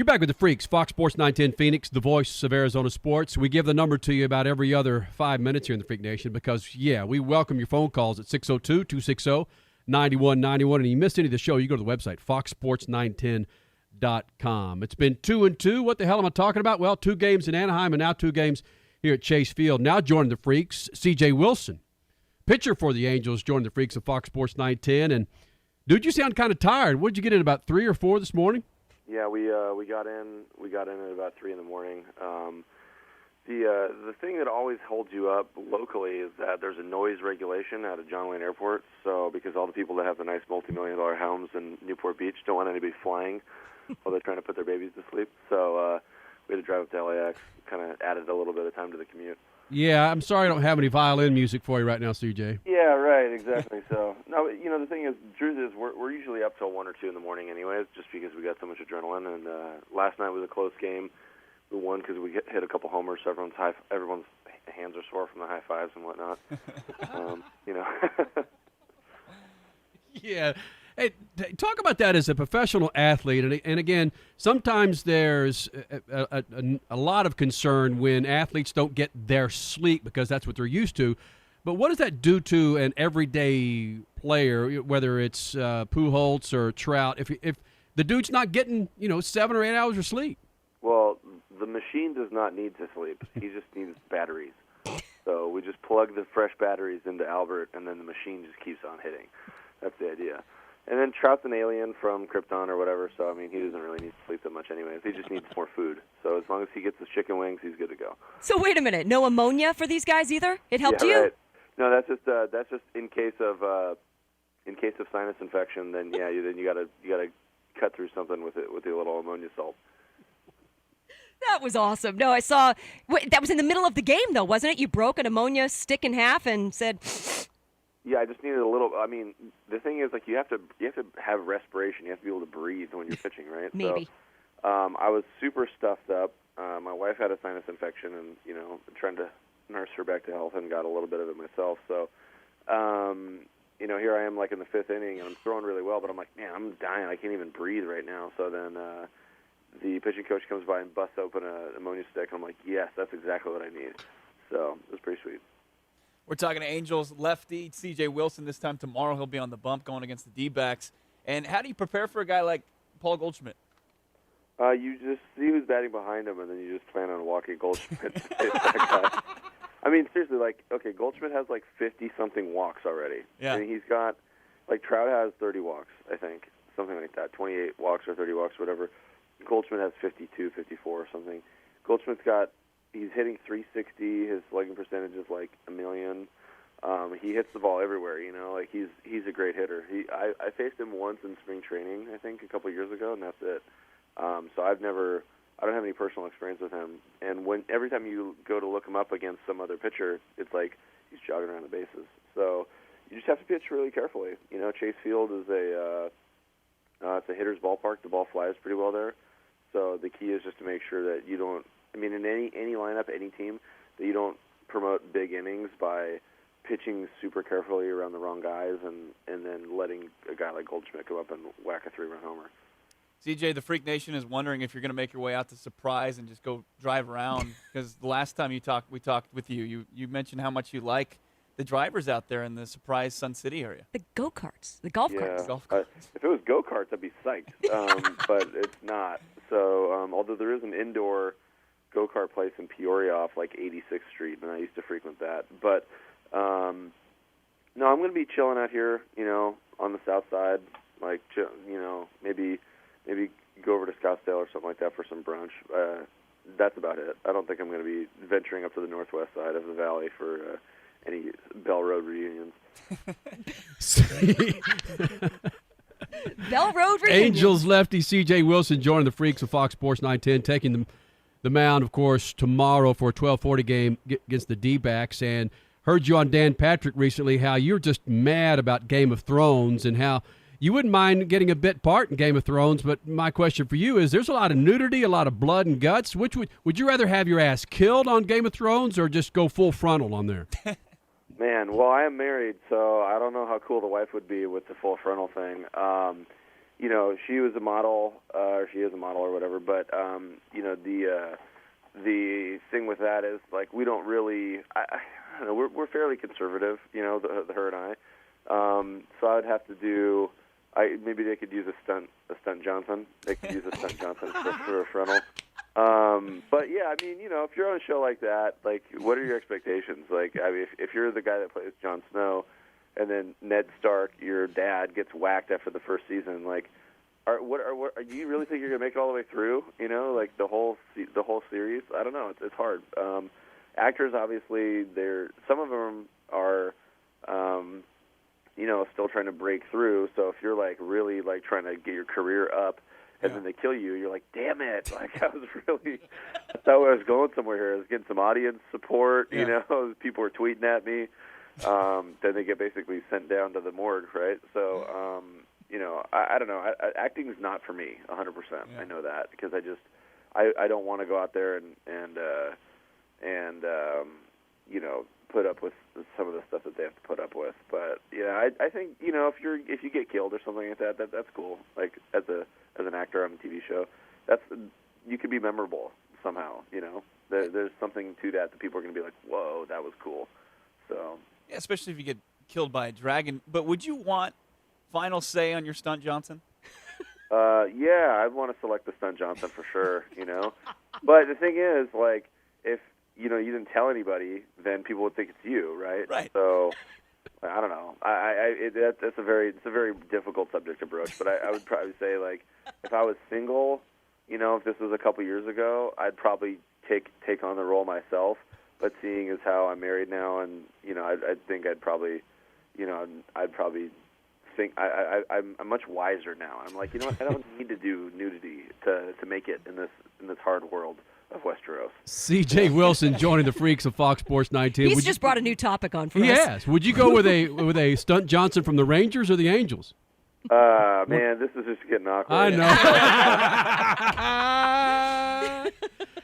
You're back with the Freaks, Fox Sports 910 Phoenix, the voice of Arizona sports. We give the number to you about every other 5 minutes here in the Freak Nation because, we welcome your phone calls at 602-260-9191. And if you missed any of the show, you go to the website, foxsports910.com. It's been 2-2. What the hell am I talking about? Well, 2 games in Anaheim and now 2 games here at Chase Field. Now joining the Freaks, C.J. Wilson, pitcher for the Angels, joining the Freaks of Fox Sports 910. And, dude, you sound kind of tired. What did you get in, about 3 or 4 this morning? Yeah, we got in at about 3 in the morning. The thing that always holds you up locally is that there's a noise regulation out of John Wayne Airport. So because all the people that have the nice multi-million-dollar homes in Newport Beach don't want anybody flying while they're trying to put their babies to sleep. So we had to drive up to LAX, kind of added a little bit of time to the commute. Yeah, I'm sorry I don't have any violin music for you right now, CJ. Yeah, right, exactly. So, no, the thing is, the truth is, we're usually up till 1 or 2 in the morning anyways, just because we got so much adrenaline. And last night was a close game. We won because we hit a couple homers, so everyone's hands are sore from the high fives and whatnot. Yeah. Hey, talk about that as a professional athlete. And again, sometimes there's a lot of concern when athletes don't get their sleep because that's what they're used to. But what does that do to an everyday player, whether it's Pujols or Trout, if the dude's not getting 7 or 8 hours of sleep? Well, the machine does not need to sleep. He just needs batteries. So we just plug the fresh batteries into Albert, and then the machine just keeps on hitting. That's the idea. And then Trout's an alien from Krypton or whatever, so, he doesn't really need to sleep that much anyways. He just needs more food. So as long as he gets his chicken wings, he's good to go. So wait a minute, no ammonia for these guys either? It helped you? Right. No, that's just in case of sinus infection. Then you gotta cut through something with a little ammonia salt. That was awesome. No, I saw that was in the middle of the game though, wasn't it? You broke an ammonia stick in half and said. Yeah, I just needed a little. The thing is, you have to have respiration. You have to be able to breathe when you're pitching, right? Maybe. So, I was super stuffed up. My wife had a sinus infection, and trying to nurse her back to health, and got a little bit of it myself. So, here I am, in the 5th inning, and I'm throwing really well, but I'm like, man, I'm dying. I can't even breathe right now. So then the pitching coach comes by and busts open an ammonia stick, and I'm like, yes, that's exactly what I need. So it was pretty sweet. We're talking to Angels lefty C.J. Wilson this time. Tomorrow he'll be on the bump going against the D-backs. And how do you prepare for a guy like Paul Goldschmidt? You just see who's batting behind him, and then you just plan on walking Goldschmidt. Seriously, okay, Goldschmidt has 50-something walks already. Yeah. And he's got, Trout has 30 walks, I think, something like that, 28 walks or 30 walks, whatever. Goldschmidt has 52, 54 or something. Goldschmidt's he's hitting 360. His slugging percentage is a million. He hits the ball everywhere. He's a great hitter. I faced him once in spring training, I think, a couple of years ago, and that's it. So I don't have any personal experience with him. And every time you go to look him up against some other pitcher, it's he's jogging around the bases. So you just have to pitch really carefully. Chase Field is it's a hitter's ballpark. The ball flies pretty well there. So the key is just to make sure that you don't. In any lineup, any team, that you don't promote big innings by pitching super carefully around the wrong guys and then letting a guy like Goldschmidt come up and whack a 3-run homer. CJ, the Freak Nation is wondering if you're going to make your way out to Surprise and just go drive around because the last time we talked with you mentioned how much you like the drivers out there in the Surprise Sun City area. The go-karts, the golf carts. If it was go-karts, I'd be psyched, but it's not. So although there is an indoor go-kart place in Peoria off 86th Street, and I used to frequent that. But, no, I'm going to be chilling out here, on the south side, maybe go over to Scottsdale or something like that for some brunch. That's about it. I don't think I'm going to be venturing up to the northwest side of the valley for any Bell Road reunions. Bell Road reunions. Angels lefty C.J. Wilson joining the Freaks of Fox Sports 910, taking the mound, of course, tomorrow for a 12:40 game against the D-backs. And heard you on Dan Patrick recently how you're just mad about Game of Thrones and how you wouldn't mind getting a bit part in Game of Thrones. But my question for you is, there's a lot of nudity, a lot of blood and guts. Which would you rather have your ass killed on Game of Thrones or just go full frontal on there? Man, well, I am married, so I don't know how cool the wife would be with the full frontal thing. she was a model, or she is a model or whatever. But the thing with that is like we don't really. I don't know. We're fairly conservative, her and I. So I'd have to do. Maybe they could use a stunt Johnson. They could use a stunt Johnson for a frontal. But yeah, I mean, if you're on a show like that, like, what are your expectations? Like, I mean, if you're the guy that plays Jon Snow, and then Ned Stark, your dad, gets whacked after the first season, like, do you really think you're gonna make it all the way through? Like the whole series. I don't know. It's hard. Actors, obviously, some of them are, still trying to break through. So if you're like really like trying to get your career up, and then they kill you, you're like, damn it! Like I thought I was going somewhere here. I was getting some audience support. People were tweeting at me. Then they get basically sent down to the morgue, right? So, I don't know. Acting is not for me, 100%. I know that because I don't want to go out there and put up with some of the stuff that they have to put up with. But yeah, I think if you get killed or something like that's cool. Like as an actor on a TV show, you could be memorable somehow. There's something to that people are going to be like, whoa, that was cool. So. Yeah, especially if you get killed by a dragon. But would you want final say on your stunt Johnson? Yeah, I'd want to select the stunt Johnson for sure, But the thing is, like, if, you didn't tell anybody, then people would think it's you, right? Right. So, I don't know. It's a very difficult subject to broach, but I would probably say, like, if I was single, if this was a couple years ago, I'd probably take on the role myself. But seeing as how I'm married now, and I think I'd probably think I'm much wiser now. I'm like, I don't need to do nudity to make it in this hard world of Westeros. C.J. Wilson joining the Freaks of Fox Sports 19. He's just brought a new topic on for us. Yes. Would you go with a stunt Johnson from the Rangers or the Angels? Man, this is just getting awkward. I know.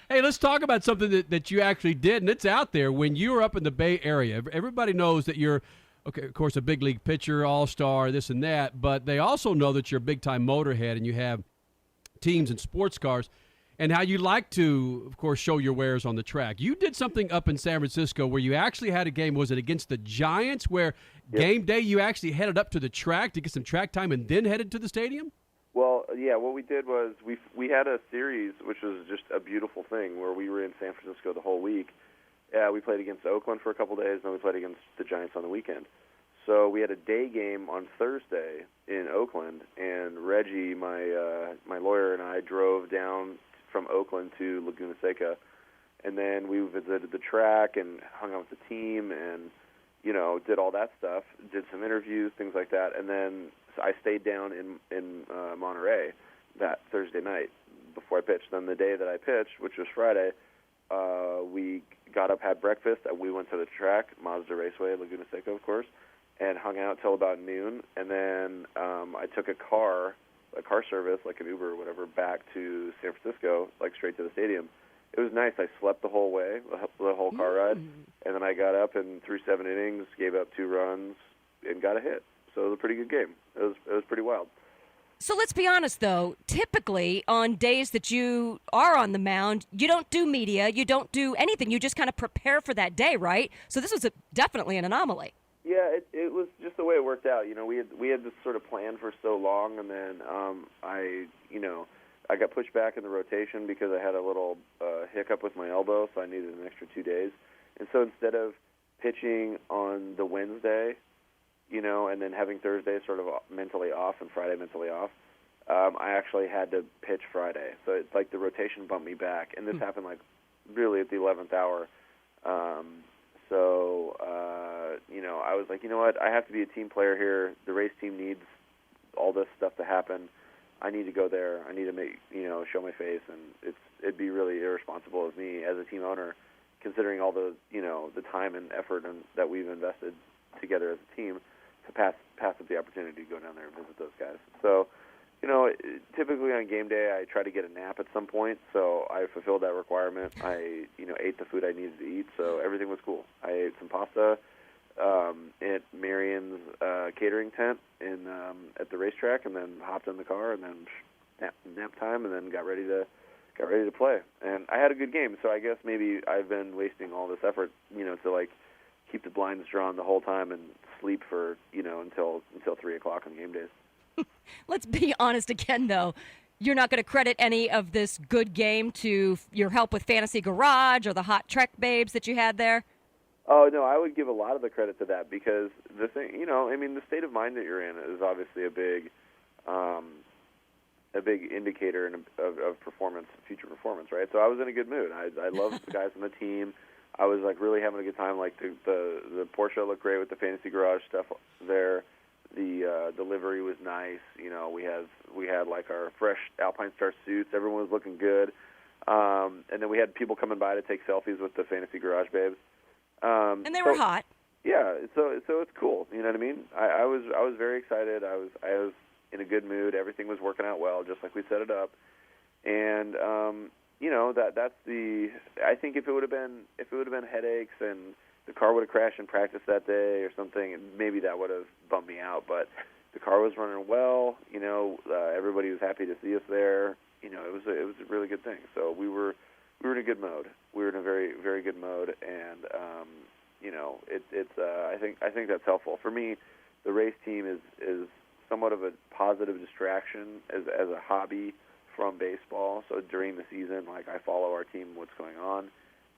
Hey, let's talk about something that you actually did, and it's out there. When you were up in the Bay Area, everybody knows that you're, okay, of course, a big league pitcher, all-star, this and that, but they also know that you're a big-time motorhead and you have teams and sports cars, and how you like to, of course, show your wares on the track. You did something up in San Francisco where you actually had a game. Was it against the Giants where game day you actually headed up to the track to get some track time and then headed to the stadium? Well, yeah, what we did was we had a series, which was just a beautiful thing, where we were in San Francisco the whole week. We played against Oakland for a couple days, and then we played against the Giants on the weekend. So we had a day game on Thursday in Oakland, and Reggie, my lawyer, and I drove down from Oakland to Laguna Seca, and then we visited the track and hung out with the team and, did all that stuff, did some interviews, things like that, and then I stayed down in Monterey that Thursday night before I pitched. Then the day that I pitched, which was Friday, we got up, had breakfast, and we went to the track, Mazda Raceway, Laguna Seca, of course, and hung out till about noon. And then I took a car service, like an Uber or whatever, back to San Francisco, like straight to the stadium. It was nice. I slept the whole way, the whole car ride, and then I got up and threw 7 innings, gave up 2 runs, and got a hit. So it was a pretty good game. It was pretty wild. So let's be honest, though. Typically, on days that you are on the mound, you don't do media, you don't do anything. You just kind of prepare for that day, right? So this was definitely an anomaly. Yeah, it was just the way it worked out. We had this sort of plan for so long, and then I got pushed back in the rotation because I had a little hiccup with my elbow, so I needed an extra 2 days. And so instead of pitching on the Wednesday, and then having Thursday sort of mentally off and Friday mentally off, I actually had to pitch Friday. So it's like the rotation bumped me back, and this happened like really at the 11th hour. I was like, you know what, I have to be a team player here. The race team needs all this stuff to happen. I need to go there. I need to show my face, and it'd be really irresponsible of me as a team owner, considering all the the time and effort that we've invested together as a team, to pass up the opportunity to go down there and visit those guys. So, typically on game day I try to get a nap at some point, so I fulfilled that requirement. I ate the food I needed to eat, so everything was cool. I ate some pasta, at Marion's catering tent at the racetrack, and then hopped in the car, and then nap time, and then got ready to play. And I had a good game, so I guess maybe I've been wasting all this effort, to like keep the blinds drawn the whole time and sleep for until 3 o'clock on game days. Let's be honest again, though. You're not going to credit any of this good game to your help with Fantasy Garage or the hot Trek babes that you had there? Oh, no, I would give a lot of the credit to that, because the thing, the state of mind that you're in is obviously a big indicator of performance, future performance, right? So I was in a good mood. I loved the guys on the team. I was like really having a good time. Like the Porsche looked great with the Fantasy Garage stuff there. The delivery was nice. We had like our fresh Alpine Star suits. Everyone was looking good. And then we had people coming by to take selfies with the Fantasy Garage babes. And they were hot. Yeah, so it's cool. You know what I mean? I was very excited. I was in a good mood. Everything was working out well, just like we set it up. And that's the. I think if it would have been headaches and the car would have crashed in practice that day or something, maybe that would have bummed me out. But the car was running well. Everybody was happy to see us there. It was a really good thing. So we were in a good mode. We were in a very, very good mode, and I think that's helpful for me. The race team is somewhat of a positive distraction as a hobby from baseball. So during the season, like, I follow our team, what's going on,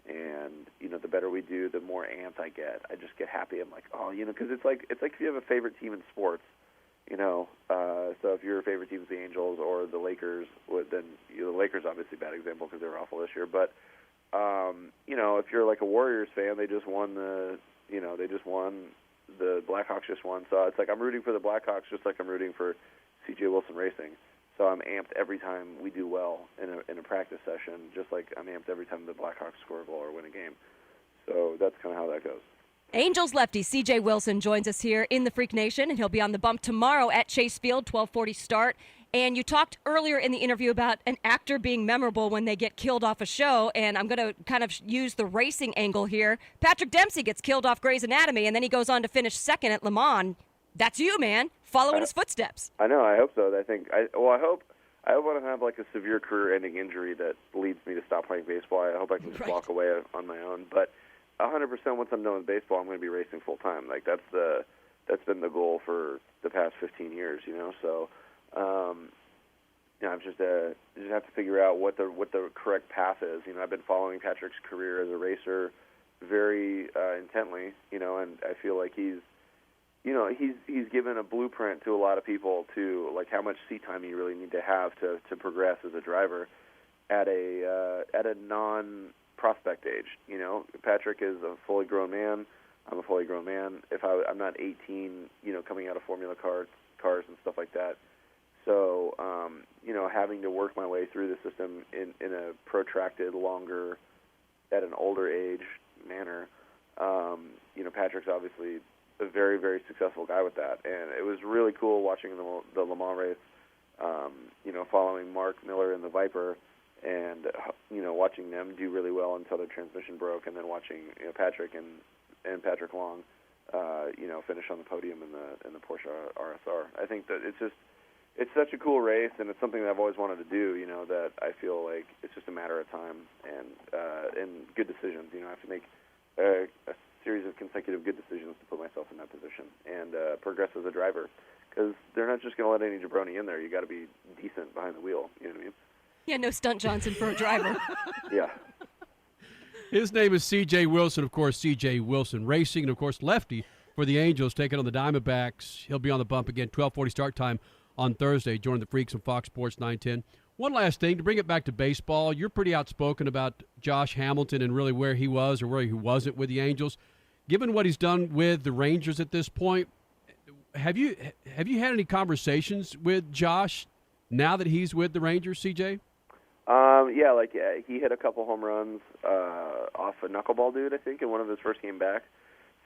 and the better we do, the more amped I get. I just get happy. I'm like, because it's like if you have a favorite team in sports. So if your favorite team is the Angels or the Lakers, then the Lakers obviously a bad example because they were awful this year. But if you're like a Warriors fan, they just won the Blackhawks just won. So it's like I'm rooting for the Blackhawks just like I'm rooting for C.J. Wilson Racing. So I'm amped every time we do well in a practice session, just like I'm amped every time the Blackhawks score a goal or win a game. So that's kind of how that goes. Angels lefty C.J. Wilson joins us here in the Freak Nation, and he'll be on the bump tomorrow at Chase Field, 12:40 start. And you talked earlier in the interview about an actor being memorable when they get killed off a show, and I'm going to kind of use the racing angle here. Patrick Dempsey gets killed off Grey's Anatomy, and then he goes on to finish second at Le Mans. That's you, man, following his footsteps. I know. I hope so. I hope I want to have like a severe career-ending injury that leads me to stop playing baseball. I hope I can just walk away on my own. But 100% once I'm done with baseball, I'm going to be racing full time. Like that's been the goal for the past 15 years. So. I just have to figure out what the correct path is. I've been following Patrick's career as a racer very intently. And I feel like he's given a blueprint to a lot of people to like how much seat time you really need to have to progress as a driver at a non-prospect age. Patrick is a fully grown man. I'm a fully grown man. I'm not 18, coming out of Formula cars and stuff like that. So, having to work my way through the system in a protracted, longer, at an older age manner, Patrick's obviously a very, very successful guy with that. And it was really cool watching the Le Mans race, following Mark Miller in the Viper and, watching them do really well until their transmission broke, and then watching Patrick and Patrick Long, finish on the podium in the Porsche RSR. I think that it's such a cool race, and it's something that I've always wanted to do, that I feel like it's just a matter of time and good decisions. I have to make a series of consecutive good decisions to put myself in that position and progress as a driver, because they're not just going to let any jabroni in there. You got to be decent behind the wheel. You know what I mean? Yeah, no Stunt Johnson for a driver. Yeah. His name is C.J. Wilson, of course, C.J. Wilson Racing, and, of course, lefty for the Angels, taking on the Diamondbacks. He'll be on the bump again, 12:40 start time on Thursday, joining the Freaks on Fox Sports 910. One last thing, to bring it back to baseball, you're pretty outspoken about Josh Hamilton and really where he was or where he wasn't with the Angels. Given what he's done with the Rangers at this point, have you had any conversations with Josh now that he's with the Rangers, CJ? He hit a couple home runs off a knuckleball dude, I think, in one of his first game back.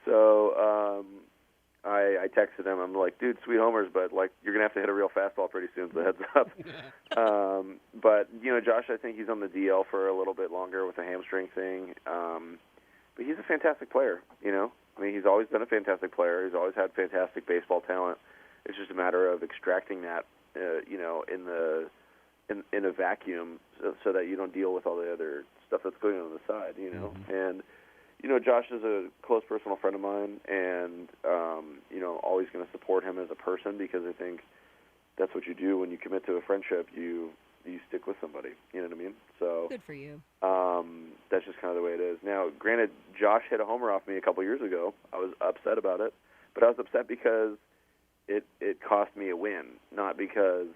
So I texted him. I'm like, dude, sweet homers, but like you're gonna have to hit a real fastball pretty soon. So heads up. But Josh, I think he's on the DL for a little bit longer with the hamstring thing. But he's a fantastic player. I mean, he's always been a fantastic player. He's always had fantastic baseball talent. It's just a matter of extracting that, in a vacuum, so that you don't deal with all the other stuff that's going on the side. And Josh is a close personal friend of mine, and always going to support him as a person, because I think that's what you do when you commit to a friendship. You stick with somebody. You know what I mean? So Good for you. That's just kind of the way it is. Now, granted, Josh hit a homer off me a couple years ago. I was upset about it, but I was upset because it cost me a win, not because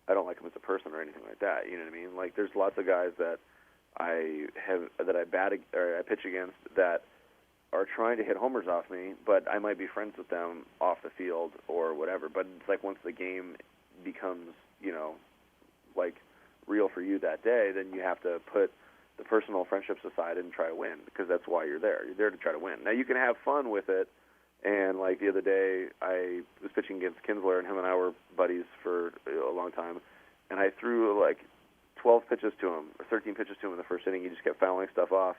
I don't like him as a person or anything like that. You know what I mean? Like, there's lots of guys that I pitch against that are trying to hit homers off me, but I might be friends with them off the field or whatever. But it's like, once the game becomes, like, real for you that day, then you have to put the personal friendships aside and try to win, because that's why you're there. You're there to try to win. Now, you can have fun with it. And, like, the other day, I was pitching against Kinsler, and him and I were buddies for a long time. And I threw, like, 12 pitches to him, or 13 pitches to him in the first inning. He just kept fouling stuff off.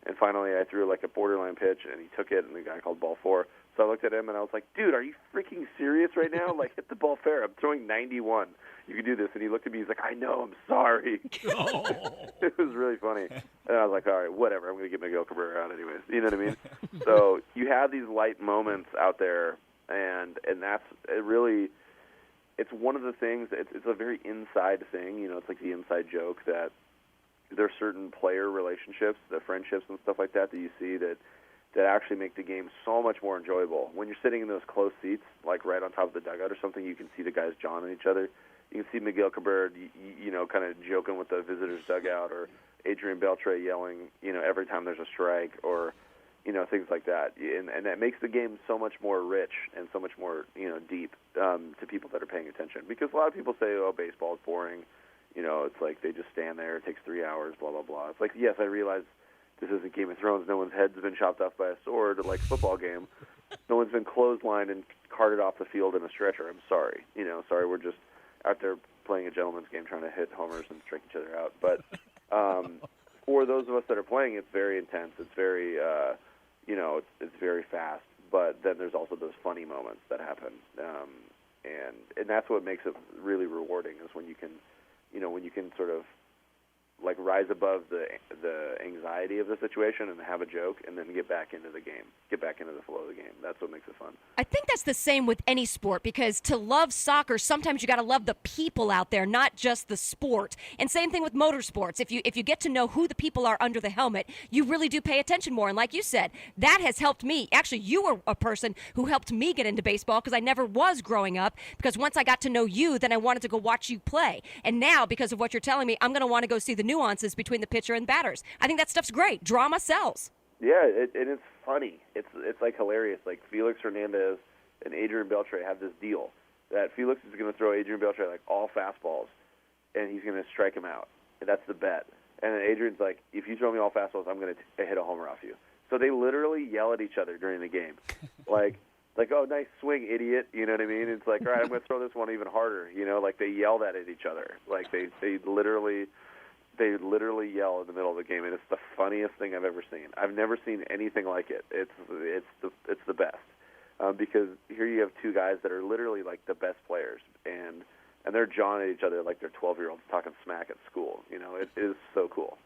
And finally, I threw, like, a borderline pitch, and he took it, and the guy called ball 4. So I looked at him, and I was like, dude, are you freaking serious right now? Like, hit the ball fair. I'm throwing 91. You can do this. And he looked at me. He's like, I know. I'm sorry. Oh. It was really funny. And I was like, all right, whatever. I'm going to get Miguel Cabrera out anyways. You know what I mean? So you have these light moments out there, and that's it. Really, it's one of the things. It's a very inside thing. It's like the inside joke that there are certain player relationships, the friendships and stuff like that you see that actually make the game so much more enjoyable. When you're sitting in those close seats, like right on top of the dugout or something, you can see the guys jawing at each other. You can see Miguel Cabrera, kind of joking with the visitors' dugout, or Adrian Beltre yelling, every time there's a strike, or, things like that. And that makes the game so much more rich and so much more, deep to people that are paying attention. Because a lot of people say, oh, baseball is boring. It's like they just stand there. It takes 3 hours, blah, blah, blah. It's like, yes, I realize this isn't Game of Thrones. No one's head's been chopped off by a sword like a football game. No one's been clotheslined and carted off the field in a stretcher. I'm sorry. Sorry, we're just out there playing a gentleman's game, trying to hit homers and strike each other out. But for those of us that are playing, it's very intense. It's very, it's very fast. But then there's also those funny moments that happen, and that's what makes it really rewarding. Is when you can sort of like rise above the anxiety of the situation and have a joke, and then get back into the game, get back into the flow of the game. That's what makes it fun. I think that's the same with any sport, because to love soccer, sometimes you got to love the people out there, not just the sport. And same thing with motorsports. If you get to know who the people are under the helmet, you really do pay attention more. And like you said, that has helped me. Actually, you were a person who helped me get into baseball, because I never was growing up. Because once I got to know you, then I wanted to go watch you play. And now, because of what you're telling me, I'm going to want to go see the nuances between the pitcher and batters. I think that stuff's great. Drama sells. Yeah, and it's funny. It's like hilarious. Like Felix Hernandez and Adrian Beltre have this deal that Felix is going to throw Adrian Beltre like all fastballs, and he's going to strike him out. And that's the bet. And then Adrian's like, if you throw me all fastballs, I'm going to hit a homer off you. So they literally yell at each other during the game, like, oh, nice swing, idiot. You know what I mean? It's like, all right, I'm going to throw this one even harder. Like they yell that at each other. Like they literally yell in the middle of the game, and it's the funniest thing I've ever seen. I've never seen anything like it. It's the best, because here you have two guys that are literally like the best players, and they're jawing at each other like they're 12-year-olds talking smack at school. It is so cool.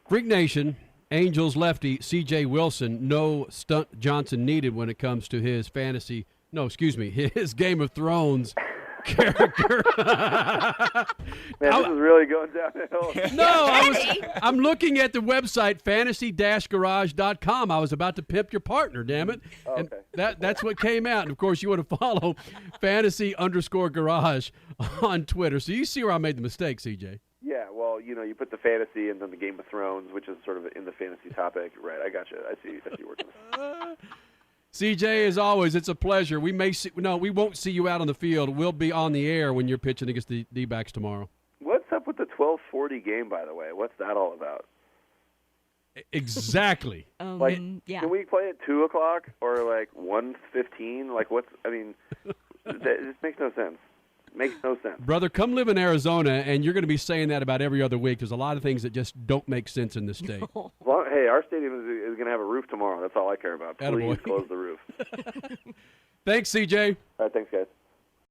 Freak Nation, Angels lefty C.J. Wilson, no Stunt Johnson needed when it comes to his his Game of Thrones character. Man, this is really going downhill. No, I'm looking at the website fantasy-garage.com. I was about to pimp your partner, damn it. Oh, and okay. that's what came out. And of course, you want to follow fantasy_garage on Twitter. So you see where I made the mistake, CJ. Yeah, well, you put the fantasy and then the Game of Thrones, which is sort of in the fantasy topic. Right, I got you. I see you working. CJ, as always, it's a pleasure. We won't see you out on the field. We'll be on the air when you're pitching against the D-backs tomorrow. What's up with the 12:40 game, by the way? What's that all about? Exactly. Yeah. Can we play at 2 o'clock or like 1:15? Like, this makes no sense. Makes no sense. Brother, come live in Arizona, and you're going to be saying that about every other week. There's a lot of things that just don't make sense in this state. Well, hey, our stadium is going to have a roof tomorrow. That's all I care about. Please Attaboy. close the roof. Thanks, CJ. All right, thanks, guys.